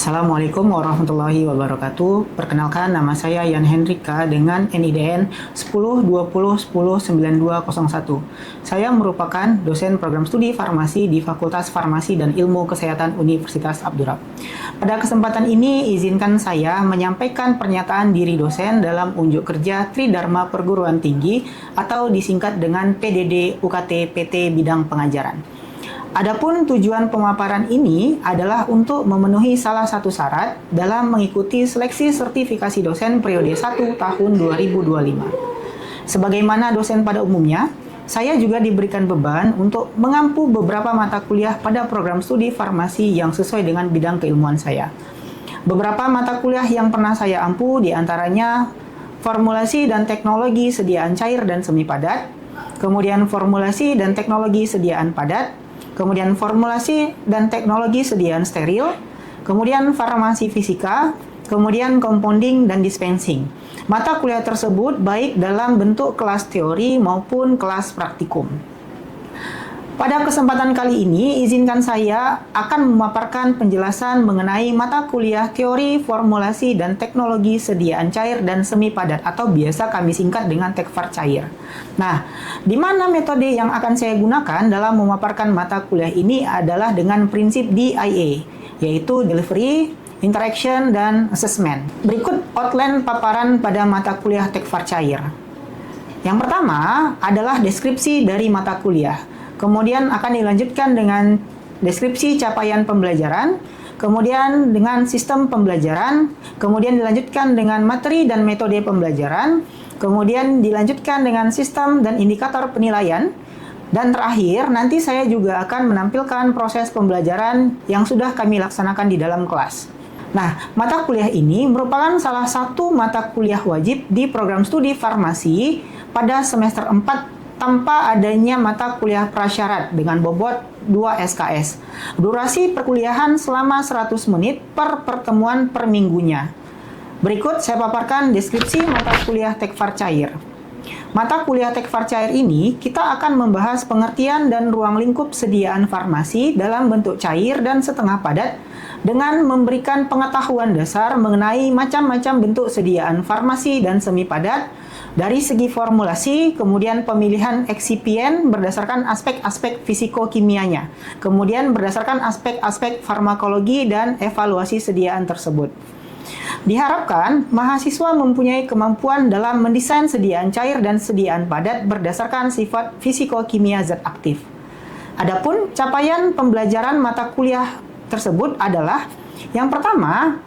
Assalamualaikum warahmatullahi wabarakatuh. Perkenalkan, nama saya Yan Hendrika dengan NIDN 1020109201. Saya merupakan dosen program studi farmasi di Fakultas Farmasi dan Ilmu Kesehatan Universitas Abdurrahman. Pada kesempatan ini, izinkan saya menyampaikan pernyataan diri dosen dalam unjuk kerja Tridharma Perguruan Tinggi atau disingkat dengan PDD UKT PT Bidang Pengajaran. Adapun tujuan pemaparan ini adalah untuk memenuhi salah satu syarat dalam mengikuti seleksi sertifikasi dosen periode 1 tahun 2025. Sebagaimana dosen pada umumnya, saya juga diberikan beban untuk mengampu beberapa mata kuliah pada program studi farmasi yang sesuai dengan bidang keilmuan saya. Beberapa mata kuliah yang pernah saya ampu diantaranya formulasi dan teknologi sediaan cair dan semi padat, kemudian formulasi dan teknologi sediaan padat, kemudian formulasi dan teknologi sediaan steril, kemudian farmasi fisika, kemudian compounding dan dispensing. Mata kuliah tersebut baik dalam bentuk kelas teori maupun kelas praktikum. Pada kesempatan kali ini, izinkan saya akan memaparkan penjelasan mengenai mata kuliah teori, formulasi, dan teknologi sediaan cair dan semi padat atau biasa kami singkat dengan tekfar cair. Nah, di mana metode yang akan saya gunakan dalam memaparkan mata kuliah ini adalah dengan prinsip DIA, yaitu Delivery, Interaction, dan Assessment. Berikut outline paparan pada mata kuliah tekfar cair. Yang pertama adalah deskripsi dari mata kuliah. Kemudian akan dilanjutkan dengan deskripsi capaian pembelajaran, kemudian dengan sistem pembelajaran, kemudian dilanjutkan dengan materi dan metode pembelajaran, kemudian dilanjutkan dengan sistem dan indikator penilaian, dan terakhir nanti saya juga akan menampilkan proses pembelajaran yang sudah kami laksanakan di dalam kelas. Nah, mata kuliah ini merupakan salah satu mata kuliah wajib di program studi farmasi pada semester 4 tanpa adanya mata kuliah prasyarat dengan bobot 2 SKS. Durasi perkuliahan selama 100 menit per pertemuan per minggunya. Berikut saya paparkan deskripsi mata kuliah tekfar cair. Mata kuliah tekfar cair ini kita akan membahas pengertian dan ruang lingkup sediaan farmasi dalam bentuk cair dan setengah padat dengan memberikan pengetahuan dasar mengenai macam-macam bentuk sediaan farmasi dan semi padat, dari segi formulasi, kemudian pemilihan eksipien berdasarkan aspek-aspek fisiko-kimianya, kemudian berdasarkan aspek-aspek farmakologi dan evaluasi sediaan tersebut. Diharapkan, mahasiswa mempunyai kemampuan dalam mendesain sediaan cair dan sediaan padat berdasarkan sifat fisiko-kimia zat aktif. Adapun capaian pembelajaran mata kuliah tersebut adalah yang pertama,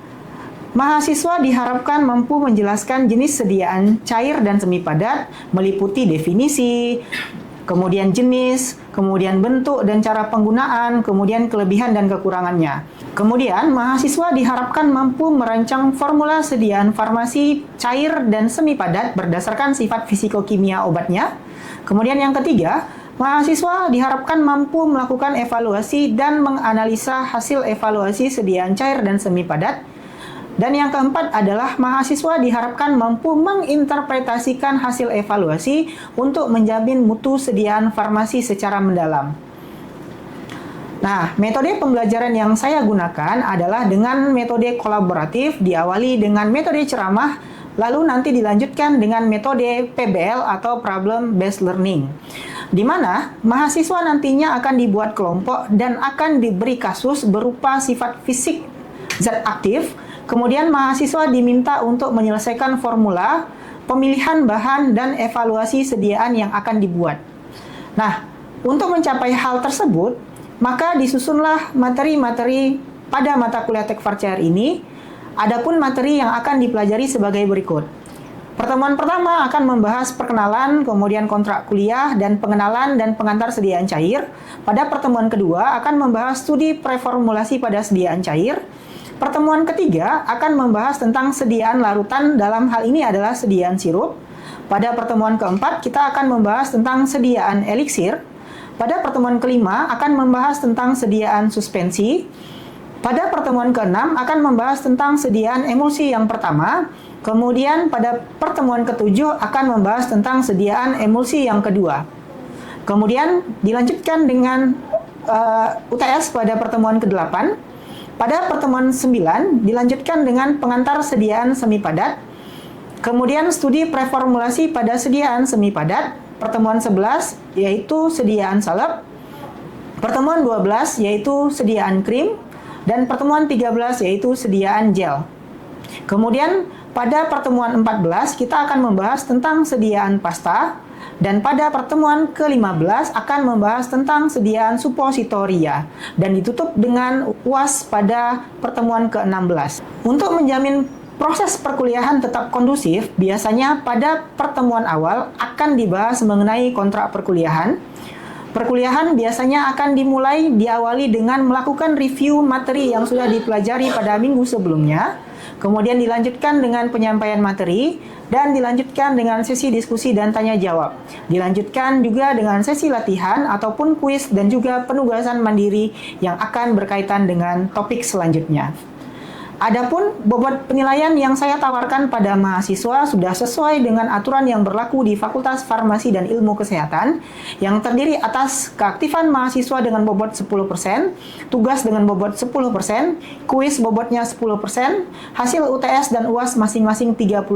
mahasiswa diharapkan mampu menjelaskan jenis sediaan cair dan semi padat, meliputi definisi, kemudian jenis, kemudian bentuk dan cara penggunaan, kemudian kelebihan dan kekurangannya. Kemudian, mahasiswa diharapkan mampu merancang formula sediaan farmasi cair dan semi padat berdasarkan sifat fisiko-kimia obatnya. Kemudian yang ketiga, mahasiswa diharapkan mampu melakukan evaluasi dan menganalisa hasil evaluasi sediaan cair dan semi padat. Dan yang keempat adalah mahasiswa diharapkan mampu menginterpretasikan hasil evaluasi untuk menjamin mutu sediaan farmasi secara mendalam. Nah, metode pembelajaran yang saya gunakan adalah dengan metode kolaboratif, diawali dengan metode ceramah, lalu nanti dilanjutkan dengan metode PBL atau Problem Based Learning, di mana mahasiswa nantinya akan dibuat kelompok dan akan diberi kasus berupa sifat fisik zat aktif. Kemudian mahasiswa diminta untuk menyelesaikan formula, pemilihan bahan, dan evaluasi sediaan yang akan dibuat. Nah, untuk mencapai hal tersebut, maka disusunlah materi-materi pada mata kuliah tekfar cair ini. Adapun materi yang akan dipelajari sebagai berikut. Pertemuan pertama akan membahas perkenalan, kemudian kontrak kuliah, dan pengenalan dan pengantar sediaan cair. Pada pertemuan kedua akan membahas studi preformulasi pada sediaan cair. Pertemuan ketiga akan membahas tentang sediaan larutan, dalam hal ini adalah sediaan sirup. Pada pertemuan keempat, kita akan membahas tentang sediaan eliksir. Pada pertemuan kelima akan membahas tentang sediaan suspensi. Pada pertemuan keenam akan membahas tentang sediaan emulsi yang pertama. Kemudian pada pertemuan ketujuh akan membahas tentang sediaan emulsi yang kedua. Kemudian dilanjutkan dengan UTS pada pertemuan ke-8. Pada pertemuan 9 dilanjutkan dengan pengantar sediaan semi padat, kemudian studi preformulasi pada sediaan semi padat, pertemuan 11 yaitu sediaan salep, pertemuan 12 yaitu sediaan krim, dan pertemuan 13 yaitu sediaan gel. Kemudian pada pertemuan 14 kita akan membahas tentang sediaan pasta, dan pada pertemuan ke-15 akan membahas tentang sediaan suppositoria dan ditutup dengan UAS pada pertemuan ke-16. Untuk menjamin proses perkuliahan tetap kondusif, biasanya pada pertemuan awal akan dibahas mengenai kontrak perkuliahan. Perkuliahan biasanya akan diawali dengan melakukan review materi yang sudah dipelajari pada minggu sebelumnya, kemudian dilanjutkan dengan penyampaian materi, dan dilanjutkan dengan sesi diskusi dan tanya jawab. Dilanjutkan juga dengan sesi latihan ataupun kuis dan juga penugasan mandiri yang akan berkaitan dengan topik selanjutnya. Adapun bobot penilaian yang saya tawarkan pada mahasiswa sudah sesuai dengan aturan yang berlaku di Fakultas Farmasi dan Ilmu Kesehatan, yang terdiri atas keaktifan mahasiswa dengan bobot 10%, tugas dengan bobot 10%, kuis bobotnya 10%, hasil UTS dan UAS masing-masing 35%.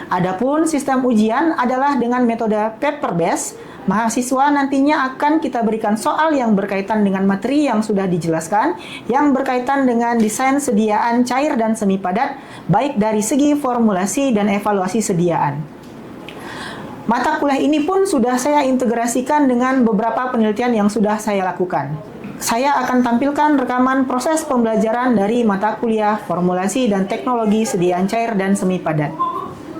Adapun sistem ujian adalah dengan metode paper based. Mahasiswa nantinya akan kita berikan soal yang berkaitan dengan materi yang sudah dijelaskan, yang berkaitan dengan desain sediaan cair dan semi padat, baik dari segi formulasi dan evaluasi sediaan. Mata kuliah ini pun sudah saya integrasikan dengan beberapa penelitian yang sudah saya lakukan. Saya akan tampilkan rekaman proses pembelajaran dari mata kuliah formulasi dan teknologi sediaan cair dan semi padat.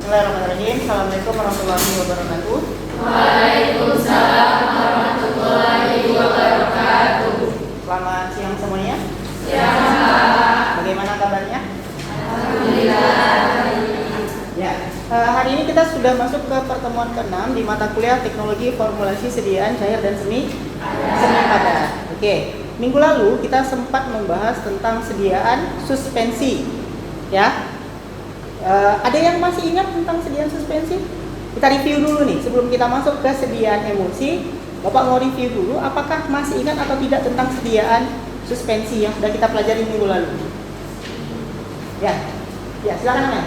Bismillahirrahmanirrahim. Assalamualaikum warahmatullahi wabarakatuh. Waalaikumsalam warahmatullahi wabarakatuh. Selamat siang semuanya. Siang, Pak. Bagaimana kabarnya? Alhamdulillah. Ya, hari ini kita sudah masuk ke pertemuan ke-6 di mata kuliah teknologi formulasi sediaan cair dan semi padat. Oke, minggu lalu kita sempat membahas tentang sediaan suspensi. Ya, ada yang masih ingat tentang sediaan suspensi? Kita review dulu nih, sebelum kita masuk ke sediaan emulsi. Bapak mau review dulu, apakah masih ingat atau tidak tentang sediaan suspensi yang sudah kita pelajari minggu lalu? Ya, silakan Amel.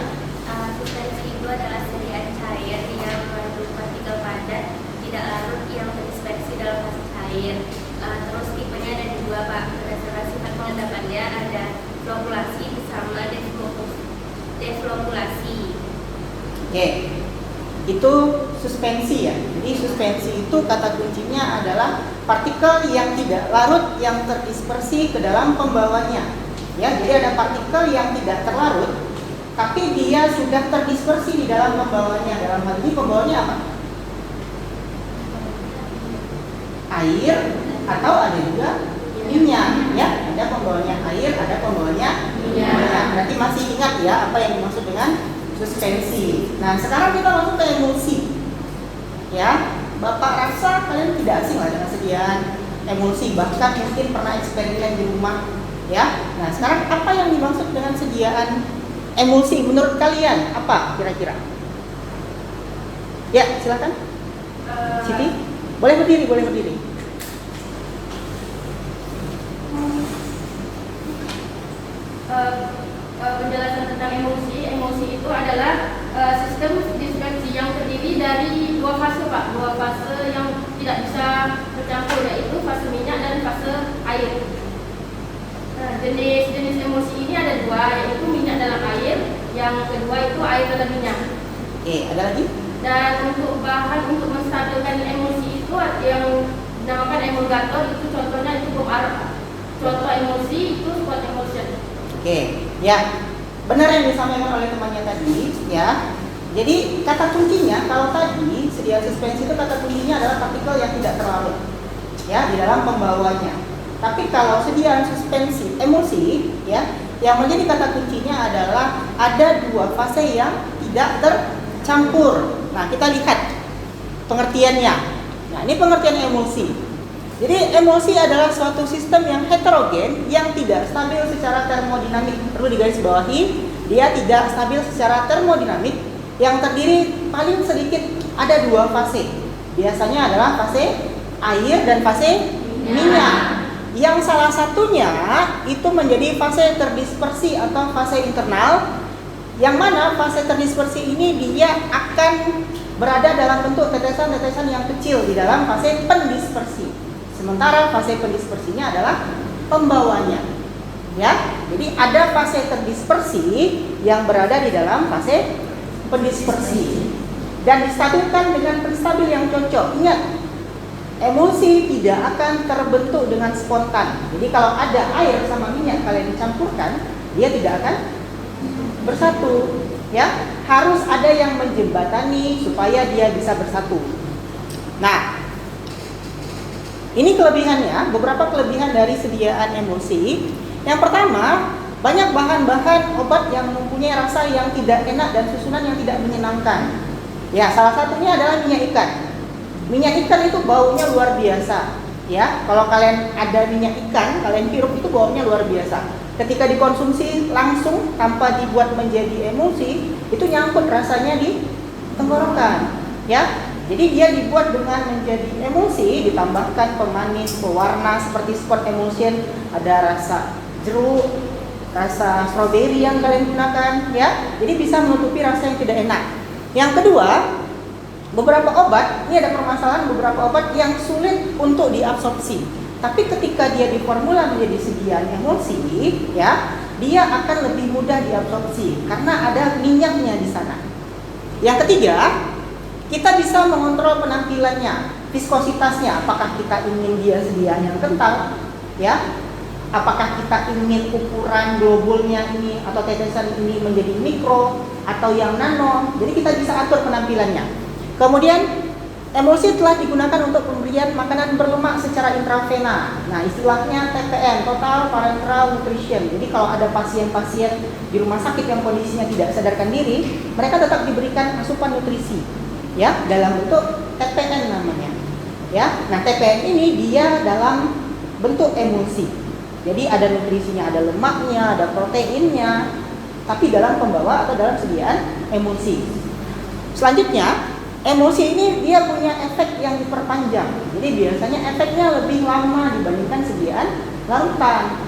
Suspensi itu adalah sediaan cair yang mengandung partikel padat tidak larut yang terdispersi dalam fase cair. Terus tipenya ada dua, Pak. Berdasarkan sifat pengendapannya ada flokulasi sama deflokulasi. Oke. Itu suspensi ya. Jadi suspensi itu kata kuncinya adalah partikel yang tidak larut yang terdispersi ke dalam pembawanya. Ya, jadi ada partikel yang tidak terlarut tapi dia sudah terdispersi di dalam pembawanya. Dalam hal ini pembawanya apa? Air atau ada juga minyak ya. Ada pembawanya air, ada pembawanya minyak. Berarti masih ingat ya apa yang dimaksud dengan suspensi. Nah, sekarang kita masuk ke emulsi. Ya, Bapak rasa kalian tidak asing lah dengan sediaan emulsi, bahkan mungkin pernah eksperimen di rumah. Ya, nah sekarang apa yang dimaksud dengan sediaan emulsi menurut kalian? Apa kira-kira? Ya, silakan. Siti, boleh berdiri. Penjelasan tentang emulsi itu adalah sistem dispersi yang terdiri dari dua fase, Pak. Dua fase yang tidak bisa bercampur, yaitu fase minyak dan fase air. Jenis emulsi ini ada dua, yaitu minyak dalam air, yang kedua itu air dalam minyak. Oke, ada lagi? Dan untuk bahan untuk menstabilkan emulsi itu yang dinamakan emulgator, itu contohnya itu bom arang. Contoh emulsi itu spot emulsion. Oke, ya benar yang disampaikan oleh temannya tadi ya. Jadi kata kuncinya kalau tadi sediaan suspensi itu kata kuncinya adalah partikel yang tidak terlarut ya di dalam pembawanya. Tapi kalau sediaan suspensi emulsi ya, yang menjadi kata kuncinya adalah ada dua fase yang tidak tercampur. Nah, kita lihat pengertiannya. Nah, ini pengertian emulsi. Jadi emulsi adalah suatu sistem yang heterogen yang tidak stabil secara termodinamik. Perlu digarisbawahi, dia tidak stabil secara termodinamik, yang terdiri paling sedikit ada dua fase. Biasanya adalah fase air dan fase minyak. yang salah satunya itu menjadi fase terdispersi atau fase internal, yang mana fase terdispersi ini dia akan berada dalam bentuk tetesan-tetesan yang kecil di dalam fase pendispersi. Sementara fase pendispersinya adalah pembawanya. Ya, jadi ada fase terdispersi yang berada di dalam fase pendispersi dan distabilkan dengan penstabil yang cocok. Ingat, emulsi tidak akan terbentuk dengan spontan. Jadi kalau ada air sama minyak kalian dicampurkan, dia tidak akan bersatu. Ya, harus ada yang menjembatani supaya dia bisa bersatu. Nah, ini kelebihannya, beberapa kelebihan dari sediaan emulsi. Yang pertama, banyak bahan-bahan obat yang mempunyai rasa yang tidak enak dan susunan yang tidak menyenangkan. Ya, salah satunya adalah minyak ikan. Minyak ikan itu baunya luar biasa. Ya, kalau kalian ada minyak ikan, kalian hirup itu baunya luar biasa. Ketika dikonsumsi langsung tanpa dibuat menjadi emulsi, itu nyangkut rasanya di tenggorokan. Ya, jadi dia dibuat dengan menjadi emulsi, ditambahkan pemanis, pewarna seperti sport emulsion, ada rasa jeruk, rasa stroberi yang kalian gunakan, ya. Jadi bisa menutupi rasa yang tidak enak. Yang kedua, beberapa obat, ini ada permasalahan beberapa obat yang sulit untuk diabsorpsi. Tapi ketika dia diformula menjadi sediaan emulsi, ya, dia akan lebih mudah diabsorpsi karena ada minyaknya di sana. Yang ketiga, kita bisa mengontrol penampilannya, viskositasnya. Apakah kita ingin dia sediaan yang kental, ya? Apakah kita ingin ukuran globulnya ini atau tetesan ini menjadi mikro atau yang nano? Jadi kita bisa atur penampilannya. Kemudian emulsi telah digunakan untuk pemberian makanan berlemak secara intravena. Nah, istilahnya TPN, Total Parenteral Nutrition. Jadi kalau ada pasien-pasien di rumah sakit yang kondisinya tidak sadarkan diri, mereka tetap diberikan asupan nutrisi, ya, dalam bentuk TPN namanya. Ya, nah TPN ini dia dalam bentuk emulsi. Jadi ada nutrisinya, ada lemaknya, ada proteinnya, tapi dalam pembawa atau dalam sediaan emulsi. Selanjutnya, emulsi ini dia punya efek yang diperpanjang. Jadi biasanya efeknya lebih lama dibandingkan sediaan larutan.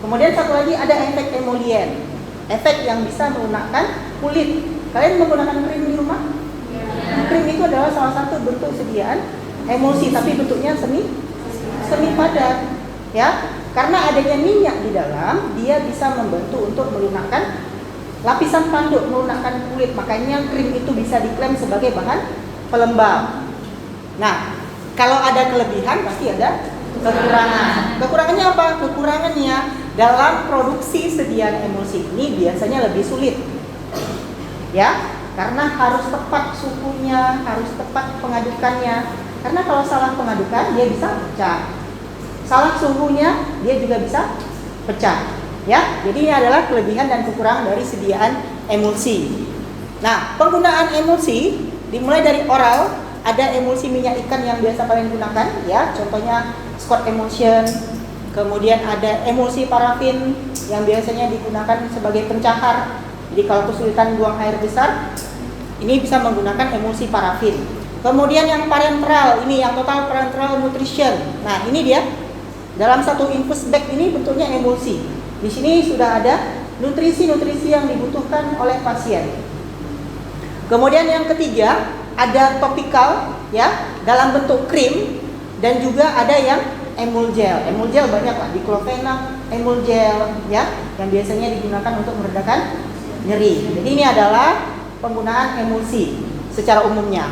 Kemudian satu lagi ada efek emolien, efek yang bisa melunakkan kulit. Kalian menggunakan krim di rumah? Krim itu adalah salah satu bentuk sediaan emulsi, tapi bentuknya semi padat, ya. Karena adanya minyak di dalam, dia bisa membantu untuk melunakkan lapisan tanduk, melunakkan kulit. Makanya krim itu bisa diklaim sebagai bahan pelembab. Nah, kalau ada kelebihan pasti ada kekurangan. Kekurangannya apa? Kekurangannya dalam produksi sediaan emulsi ini biasanya lebih sulit. Ya, karena harus tepat suhunya, harus tepat pengadukannya. Karena kalau salah pengadukan dia bisa pecah. Salah suhunya dia juga bisa pecah. Ya, jadi ini adalah kelebihan dan kekurangan dari sediaan emulsi. Nah, penggunaan emulsi dimulai dari oral, ada emulsi minyak ikan yang biasa kalian gunakan, ya, contohnya Scott Emulsion. Kemudian ada emulsi parafin yang biasanya digunakan sebagai pencahar. Jadi kalau kesulitan buang air besar, ini bisa menggunakan emulsi parafin. Kemudian yang parenteral, ini yang Total Parenteral Nutrition. Nah, ini dia. Dalam satu infus bag ini bentuknya emulsi. Di sini sudah ada nutrisi-nutrisi yang dibutuhkan oleh pasien. Kemudian yang ketiga, ada topikal, ya, dalam bentuk krim, dan juga ada yang emulgel. Emulgel banyak lah, diclofenac emulgel, ya, yang biasanya digunakan untuk meredakan nyeri. Jadi ini adalah penggunaan emulsi secara umumnya.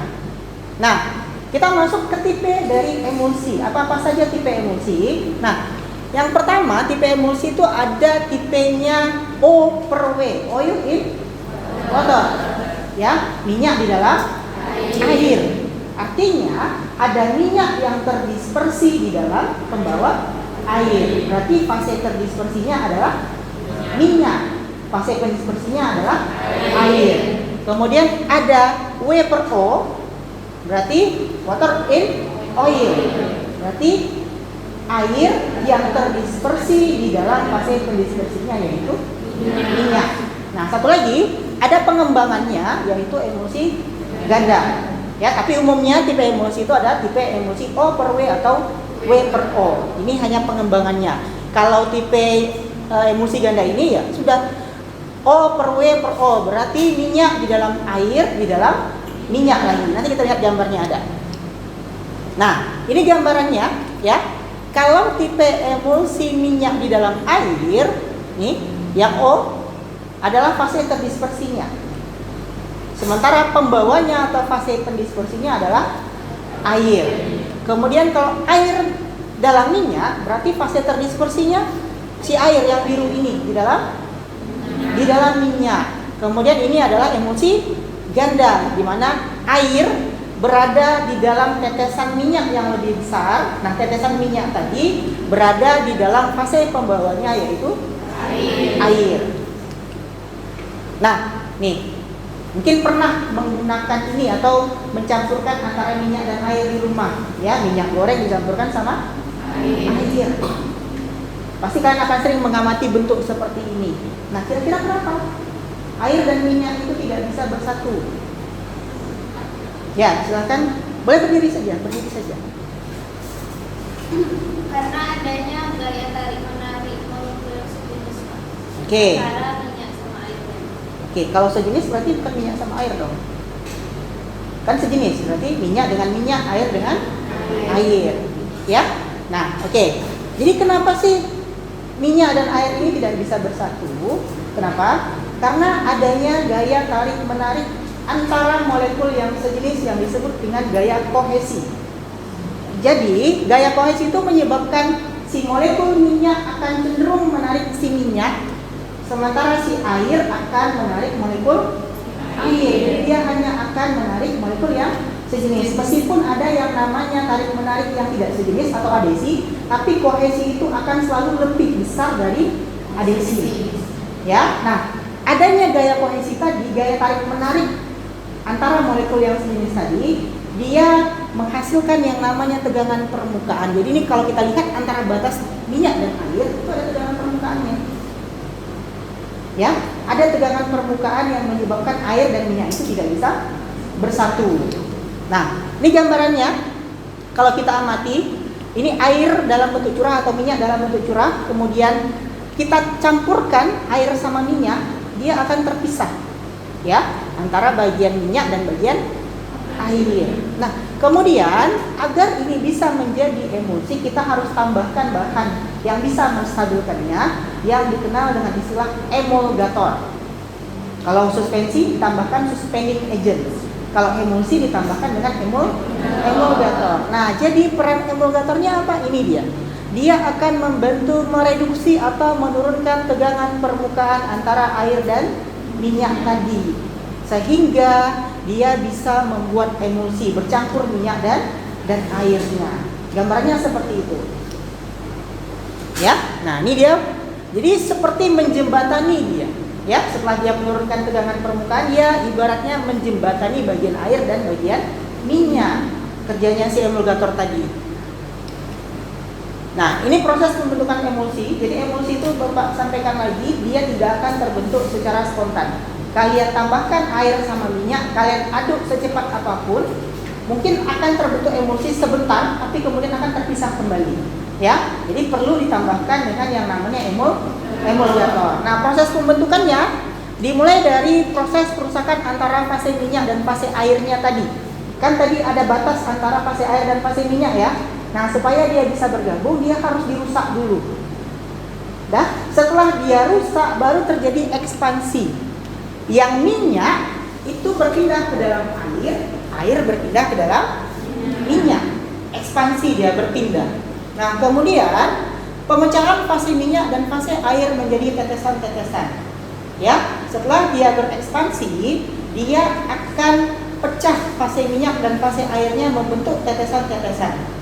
Nah, kita masuk ke tipe dari emulsi. Apa-apa saja tipe emulsi? Nah, yang pertama tipe emulsi itu ada tipenya O per W, oil in water, ya, minyak di dalam air. Artinya ada minyak yang terdispersi di dalam pembawa air. Berarti fase terdispersinya adalah minyak, fase pendispersinya adalah air. Kemudian ada W per O, berarti water in oil, berarti air yang terdispersi di dalam fase pendispersinya yaitu minyak. Nah, satu lagi ada pengembangannya yaitu emulsi ganda. Ya, tapi umumnya tipe emulsi itu ada tipe emulsi O per W atau W per O. Ini hanya pengembangannya. Kalau tipe emulsi ganda ini ya sudah O per W per O, berarti minyak di dalam air, di dalam minyak lagi. Nanti kita lihat gambarnya ada. Nah, ini gambarannya ya. Kalau tipe emulsi minyak di dalam air, nih, yang O adalah fase terdispersinya. Sementara pembawanya atau fase pendispersinya adalah air. Kemudian kalau air dalam minyak, berarti fase terdispersinya si air yang biru ini di dalam minyak. Kemudian ini adalah emulsi ganda, di mana air berada di dalam tetesan minyak yang lebih besar. Nah, tetesan minyak tadi berada di dalam fase pembawanya, yaitu air. Nah, nih, mungkin pernah menggunakan ini atau mencampurkan antara minyak dan air di rumah, ya, minyak goreng dicampurkan sama air. Pasti kalian akan sering mengamati bentuk seperti ini. Nah, kira-kira kenapa air dan minyak itu tidak bisa bersatu? Ya, silakan, boleh berdiri saja. Karena adanya gaya tarik menarik molekul yang sejenis, Pak. Oke. Antara minyak sama air. Oke, kalau sejenis berarti bukan minyak sama air dong. Kan sejenis, berarti minyak dengan minyak, air dengan air. Ya? Nah, oke. Jadi kenapa sih minyak dan air ini tidak bisa bersatu? Kenapa? Karena adanya gaya tarik menarik antara molekul yang sejenis yang disebut dengan gaya kohesi. Jadi, gaya kohesi itu menyebabkan si molekul minyak akan cenderung menarik si minyak, sementara si air akan menarik molekul air. Dia hanya akan menarik molekul yang sejenis. Meskipun ada yang namanya tarik menarik yang tidak sejenis atau adesi, tapi kohesi itu akan selalu lebih besar dari adesi. Ya, nah, adanya gaya kohesi tadi, gaya tarik menarik antara molekul yang sejenis tadi, dia menghasilkan yang namanya tegangan permukaan. Jadi ini kalau kita lihat antara batas minyak dan air itu ada tegangan permukaannya. Ya, ada tegangan permukaan yang menyebabkan air dan minyak itu tidak bisa bersatu. Nah, ini gambarannya. Kalau kita amati, ini air dalam bentuk curah atau minyak dalam bentuk curah, kemudian kita campurkan air sama minyak, dia akan terpisah. Ya, antara bagian minyak dan bagian air. Nah, kemudian agar ini bisa menjadi emulsi, kita harus tambahkan bahan yang bisa menstabilkannya, yang dikenal dengan istilah emulgator. Kalau suspensi ditambahkan suspending agent. Kalau emulsi ditambahkan dengan emulgator. Nah, jadi peran emulgatornya apa? Ini dia. Dia akan membantu mereduksi atau menurunkan tegangan permukaan antara air dan minyak tadi, sehingga dia bisa membuat emulsi, bercampur minyak dan airnya. Gambarnya seperti itu. Ya, nah ini dia. Jadi seperti menjembatani dia. Ya, setelah dia menurunkan tegangan permukaan, dia ibaratnya menjembatani bagian air dan bagian minyak. Kerjanya si emulgator tadi. Nah, ini proses pembentukan emulsi. Jadi emulsi itu Bapak sampaikan lagi, dia tidak akan terbentuk secara spontan. Kalian tambahkan air sama minyak, kalian aduk secepat apapun, mungkin akan terbentuk emulsi sebentar, tapi kemudian akan terpisah kembali. Ya, jadi perlu ditambahkan dengan yang namanya emulgator. Nah, proses pembentukannya dimulai dari proses perusakan antara fase minyak dan fase airnya tadi. Kan tadi ada batas antara fase air dan fase minyak ya. Nah, supaya dia bisa bergabung, dia harus dirusak dulu. Dah, setelah dia rusak, baru terjadi ekspansi. Yang minyak itu berpindah ke dalam air berpindah ke dalam minyak. Ekspansi dia berpindah. Nah, kemudian pemecahan fase minyak dan fase air menjadi tetesan-tetesan. Ya, setelah dia berekspansi, dia akan pecah fase minyak dan fase airnya membentuk tetesan-tetesan.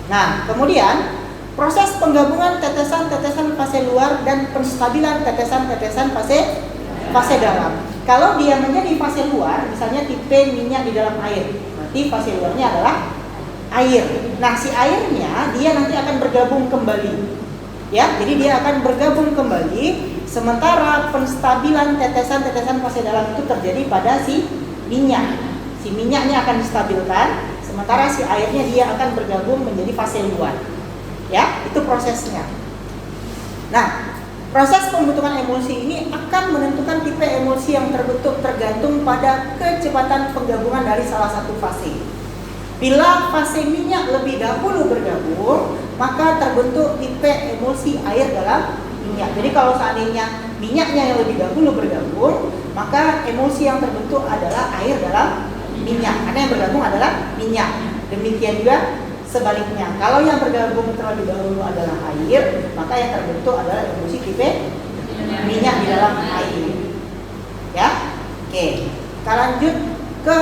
Nah, kemudian proses penggabungan tetesan-tetesan fase luar dan penstabilan tetesan-tetesan fase dalam. Kalau dia menjadi fase luar, misalnya tipe minyak di dalam air, berarti fase luarnya adalah air. Nah, si airnya dia nanti akan bergabung kembali. Ya, jadi dia akan bergabung kembali. Sementara penstabilan tetesan-tetesan fase dalam itu terjadi pada si minyak. Si minyaknya akan distabilkan. Sementara si airnya dia akan bergabung menjadi fase luar. Ya, itu prosesnya. Nah, proses pembentukan emulsi ini akan menentukan tipe emulsi yang terbentuk tergantung pada kecepatan penggabungan dari salah satu fase. Bila fase minyak lebih dahulu bergabung, maka terbentuk tipe emulsi air dalam minyak. Jadi kalau seandainya minyaknya yang lebih dahulu bergabung, maka emulsi yang terbentuk adalah air dalam minyak. Karena yang bergabung adalah minyak. Demikian juga sebaliknya, kalau yang bergabung terlebih dahulu adalah air, maka yang terbentuk adalah emulsi tipe minyak di dalam air. Ya, oke. Kita lanjut ke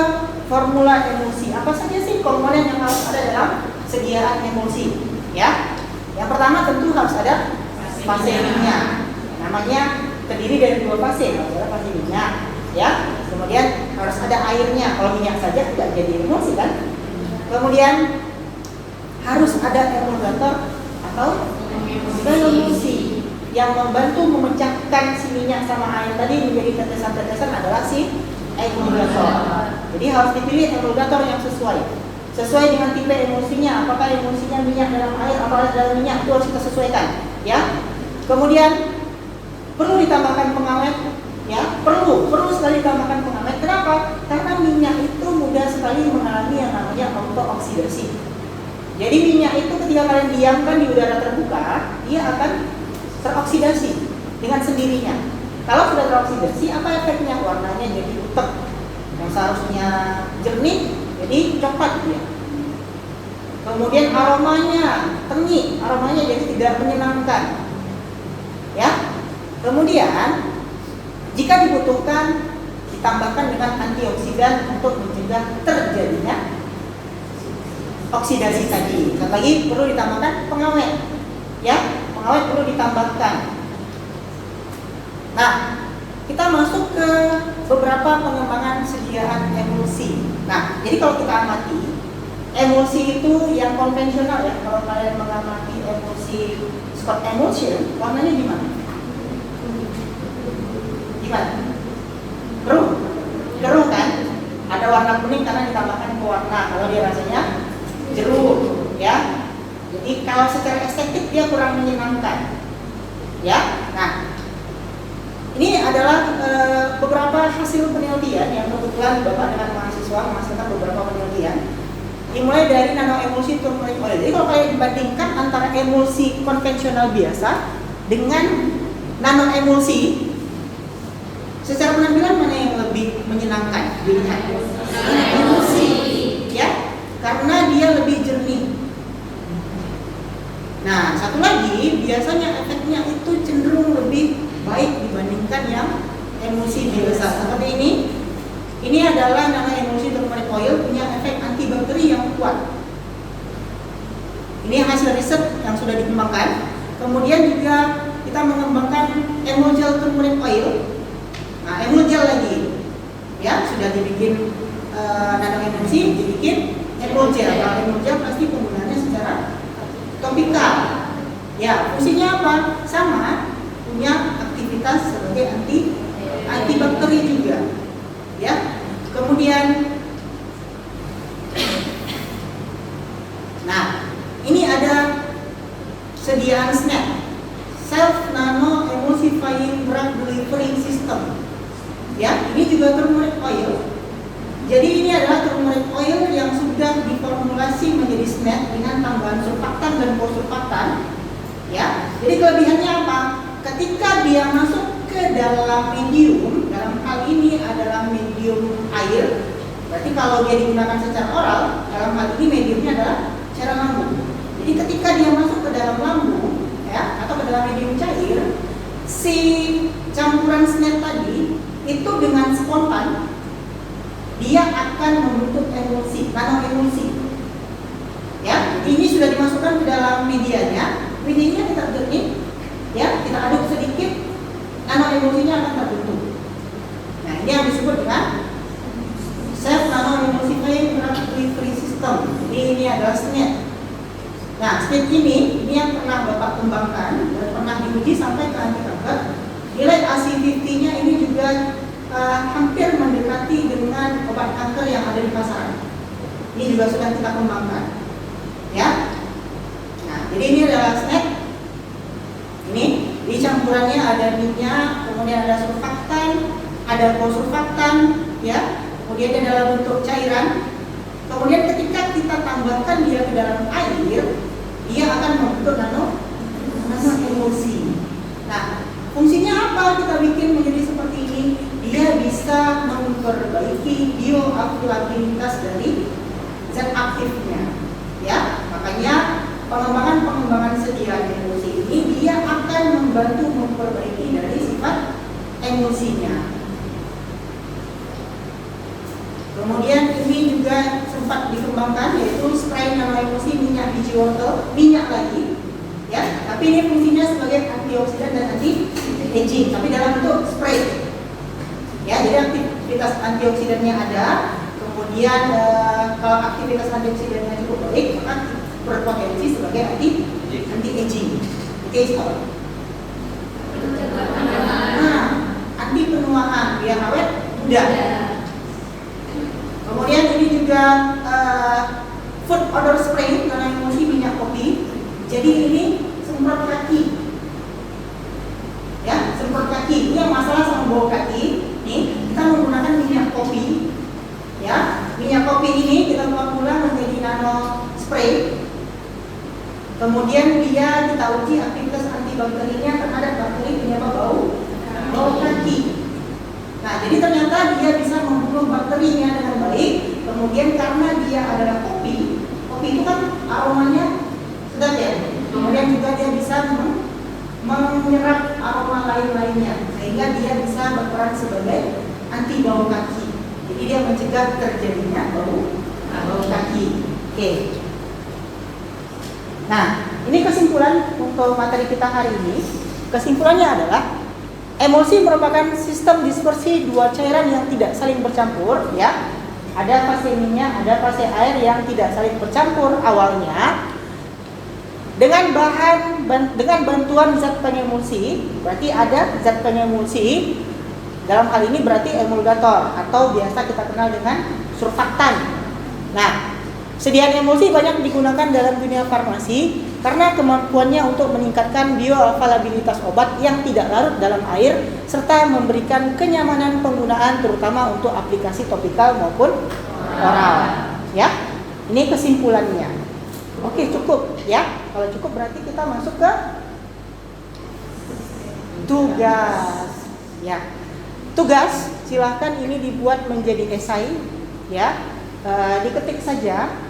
formula emulsi. Apa saja sih komponen yang harus ada dalam sediaan emulsi? Ya, yang pertama tentu harus ada fase minyak. Namanya terdiri dari dua fase, adalah fase minyak. Ya, kemudian harus ada airnya. Kalau minyak saja tidak jadi emulsi kan? Kemudian harus ada emulgator atau emulsi yang membantu memecahkan si minyak sama air tadi menjadi tetesan-tetesan adalah si emulgator. Jadi harus dipilih emulgator yang sesuai dengan tipe emulsinya. Apakah emulsinya minyak dalam air atau air dalam minyak, itu harus kita sesuaikan. Ya. Kemudian perlu ditambahkan pengawet. Ya, perlu sekali ditambahkan pengawet. Kenapa? Karena minyak itu mudah sekali mengalami yang namanya auto-oksidasi. Jadi minyak itu ketika kalian diamkan di udara terbuka, dia akan teroksidasi dengan sendirinya. Kalau sudah teroksidasi, apa efeknya? Warnanya jadi utek. Yang seharusnya jernih, jadi coklat dia. Kemudian aromanya tengik, aromanya jadi tidak menyenangkan. Ya. Kemudian jika dibutuhkan, ditambahkan dengan antioksidan untuk mencegah terjadinya oksidasi tadi. Dan lagi perlu ditambahkan pengawet. Ya, pengawet perlu ditambahkan. Nah, kita masuk ke beberapa pengembangan sediaan emulsi. Nah, jadi kalau kita amati emulsi itu yang konvensional ya. Kalau kalian mengamati emulsi Scott emulsion, warnanya gimana? Gimana? Keruh kan? Ada warna kuning karena ditambahkan pewarna. Kalau dia rasanya jeruk, ya. Jadi kalau secara estetik dia kurang menyenangkan, ya. Nah, ini adalah beberapa hasil penelitian yang kebetulan Bapak dengan mahasiswa menghasilkan beberapa penelitian. Dimulai dari nanoemulsi turmeric oil. Jadi kalau kalian dibandingkan antara emulsi konvensional biasa dengan nanoemulsi, secara penampilan mana yang lebih menyenangkan dilihat? Emulsi, ya. Karena dia lebih jernih. Nah, satu lagi, biasanya efeknya itu cenderung lebih baik dibandingkan yang emulsi biasa. Seperti ini. Ini adalah nanoemulsi turmeric oil, punya efek antibakteri yang kuat. Ini hasil riset yang sudah dikembangkan. Kemudian juga kita mengembangkan emulgel turmeric oil. Nah, emulgel lagi. Ya, sudah dibikin nanoemulsi, dibikin emulgel. Kalau emulgel pasti penggunaannya secara topikal. Ya, fungsinya apa? Sama, punya aktivitas sebagai antibakteri juga. Ya. Kemudian nah, ini ada sediaan SNAP, Self Nano Emulsifying Drug Delivery System. Ya, ini juga turmeric oil. Jadi ini adalah turmeric oil yang sudah diformulasi menjadi SNAP dengan tambahan surfaktan dan posurfaktan. Ya, jadi kelebihannya apa? Ketika dia masuk ke dalam medium, dalam hal ini adalah medium air. Berarti kalau dia digunakan secara oral, dalam hal ini mediumnya adalah cairan lambung. Jadi ketika dia masuk ke dalam lambung, ya, atau ke dalam medium cair, si campuran SNAP tadi itu dengan spontan dia akan membentuk emulsi, nanoemulsi. Ya, ini sudah dimasukkan ke dalam medianya kita jernih, ya, kita aduk sedikit, nanoemulsinya akan terbentuk. Nah, ini yang disebut dengan Self Nano Emulsifying Drug Delivery System. Ini adalah SNAP. Nah, SNAP ini yang pernah Bapak kembangkan dan pernah diuji sampai ke anti kanker. Nilai ACVT-nya ini juga hampir mendekati dengan obat kanker yang ada di pasaran. Ini juga sudah kita kembangkan. Ya. Nah, jadi ini adalah snack. Ini di campurannya ada minyak, kemudian ada surfaktan, ada kosurfaktan, ya. Kemudian dia dalam bentuk cairan. Kemudian ketika kita tambahkan dia ke dalam air, dia akan membentuk nano emulsi. Nah, fungsinya apa kita bikin menjadi seperti ini? Dia bisa memperbaiki bioakurabilitas dari zat aktifnya, ya. Makanya pengembangan sediaan emulsi ini dia akan membantu memperbaiki dari sifat emulsinya. Kemudian ini juga sempat dikembangkan yaitu spray nanoemulsi minyak biji wortel, minyak lagi, ya. Tapi ini fungsinya sebagai antioksidan dan anti-aging, tapi dalam bentuk spray. Ya, jadi aktivitas antioksidannya ada. Kemudian kalau aktivitas antioksidannya cukup baik, maka berpotensi sebagai anti-aging. Oke, nah, anti penuaan biar awet muda. Kemudian ini juga food odor spray nanoemulsi minyak kopi. Jadi ini semprot kaki, ya, semprot kaki. Ini yang masalah sama bau kaki. Nih, kita menggunakan minyak kopi, ya. Minyak kopi ini kita pula menjadi nano spray. Kemudian dia kita uji aktivitas antibakterinya terhadap bakteri penyebab bau kaki. Nah, jadi ternyata dia bisa membunuh bakterinya dengan baik. Kemudian karena dia adalah kopi itu kan aromanya sedap ya. Kemudian juga dia bisa menyerap aroma lain-lainnya, sehingga dia bisa berperan sebagai anti bau kaki. Jadi dia mencegah terjadinya bau kaki. Oke. Nah, ini kesimpulan untuk materi kita hari ini. Kesimpulannya adalah emulsi merupakan sistem dispersi dua cairan yang tidak saling bercampur, ya. Ada fase minyak, ada fase air yang tidak saling bercampur awalnya. Dengan bantuan zat pengemulsi, berarti ada zat pengemulsi. Dalam hal ini berarti emulgator atau biasa kita kenal dengan surfaktan. Nah, sediaan emulsi banyak digunakan dalam dunia farmasi karena kemampuannya untuk meningkatkan bioavailabilitas obat yang tidak larut dalam air serta memberikan kenyamanan penggunaan terutama untuk aplikasi topikal maupun oral. Ya, ini kesimpulannya. Oke, cukup ya. Kalau cukup berarti kita masuk ke tugas. Ya, tugas silahkan ini dibuat menjadi esai. Ya, diketik saja.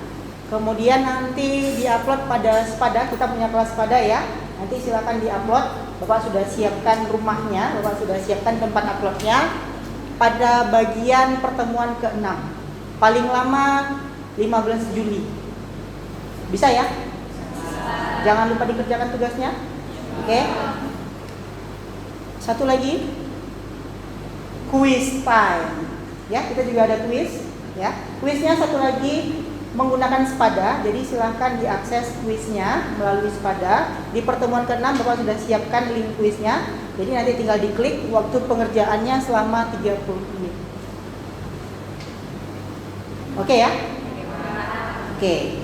Kemudian nanti diupload pada Spada, kita punya kelas Spada ya. Nanti silakan diupload. Bapak sudah siapkan rumahnya, Bapak sudah siapkan tempat uploadnya pada bagian pertemuan ke-6. Paling lama 15 Juli. Bisa ya? Jangan lupa dikerjakan tugasnya. Oke. Satu lagi, quiz time. Ya, kita juga ada quiz. Ya, kuisnya satu lagi menggunakan Spada, jadi silahkan diakses kuisnya melalui Spada. Di pertemuan ke-6 Bapak sudah siapkan link kuisnya, jadi nanti tinggal diklik. Waktu pengerjaannya selama 30 menit. Oke ya? Oke.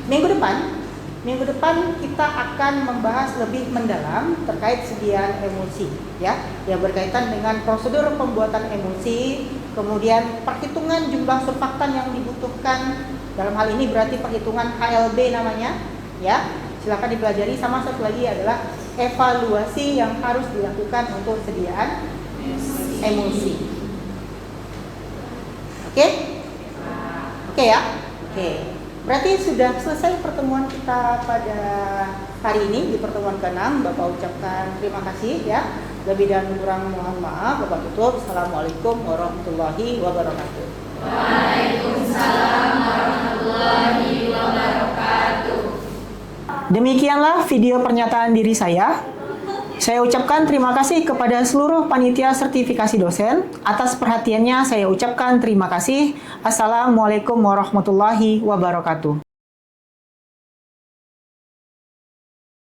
Minggu depan kita akan membahas lebih mendalam terkait sediaan emulsi, ya, yang berkaitan dengan prosedur pembuatan emulsi, kemudian perhitungan jumlah surfaktan yang dibutuhkan. Dalam hal ini berarti perhitungan HLB namanya, ya. Silakan dipelajari. Sama satu lagi adalah evaluasi yang harus dilakukan untuk sediaan emulsi. Oke? Oke ya? Oke. Berarti sudah selesai pertemuan kita pada hari ini di pertemuan ke-6. Bapak ucapkan terima kasih ya. Lebih dan kurang mohon maaf. Bapak tutup. Assalamualaikum warahmatullahi wabarakatuh. Waalaikumsalam warahmatullahi wabarakatuh. Demikianlah video pernyataan diri saya. Saya ucapkan terima kasih kepada seluruh panitia sertifikasi dosen. Atas perhatiannya saya ucapkan terima kasih. Assalamualaikum warahmatullahi wabarakatuh.